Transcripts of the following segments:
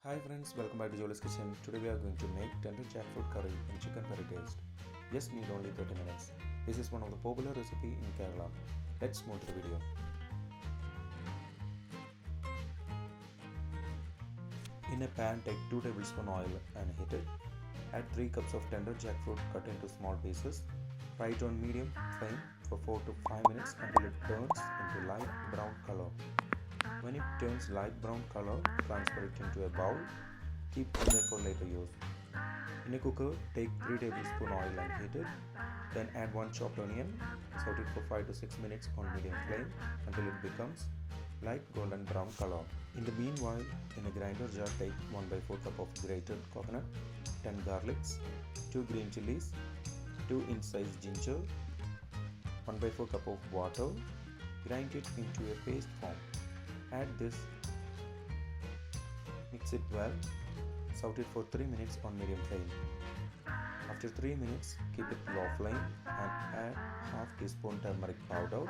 Hi friends, welcome back to Jolys kitchen. Today we are going to make tender jackfruit curry in chicken curry taste. Just need only 30 minutes. This is one of the popular recipe in Kerala. Let's move to the video. In a pan, take 2 tablespoons oil and heat it. Add 3 cups of tender jackfruit cut into small pieces. Fry it on medium flame for 4 to 5 minutes until it turns into light brown color. When it turns light brown color, transfer it into a bowl. Keep it for later use. In a cooker, take 3 tablespoons oil and heat it. Then add 1 chopped onion. Saute it for 5 to 6 minutes on medium flame until it becomes light golden brown color. In the meanwhile, in a grinder jar, take 1/4 cup of grated coconut, 10 garlics, 2 green chilies, 2 inch-sized ginger, 1/4 cup of water. Grind it into a paste form. Add this, mix it well, saute it for 3 minutes on medium flame. After 3 minutes, keep it low flame and add half teaspoon turmeric powder,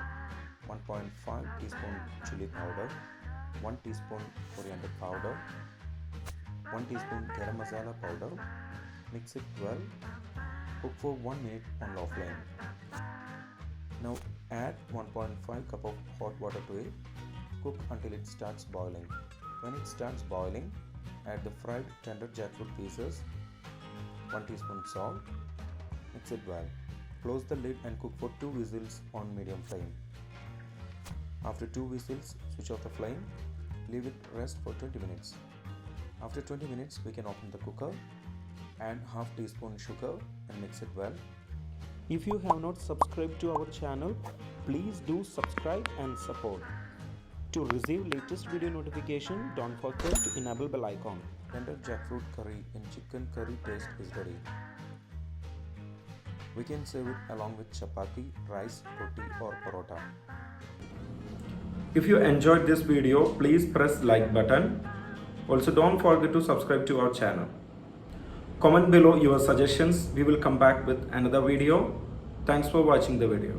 1.5 teaspoon chili powder, 1 teaspoon coriander powder, 1 teaspoon garam masala powder. Mix it well. Cook for 1 minute on low flame. Now add 1.5 cup of hot water to it. Cook until it starts boiling. When it starts boiling, add the fried tender jackfruit pieces, 1 teaspoon salt. Mix it well. Close the lid and cook for 2 whistles on medium flame. After 2 whistles, switch off the flame. Leave it rest for 20 minutes. After 20 minutes, we can open the cooker. Add half teaspoon sugar and mix it well. If you have not subscribed to our channel, please do subscribe and support. To receive latest video notification, don't forget to enable bell icon. Tender jackfruit curry in chicken curry taste is ready. We can serve it along with chapati, rice, roti or parota. If you enjoyed this video, please press like button. Also don't forget to subscribe to our channel. Comment below your suggestions. We will come back with another video. Thanks for watching the video.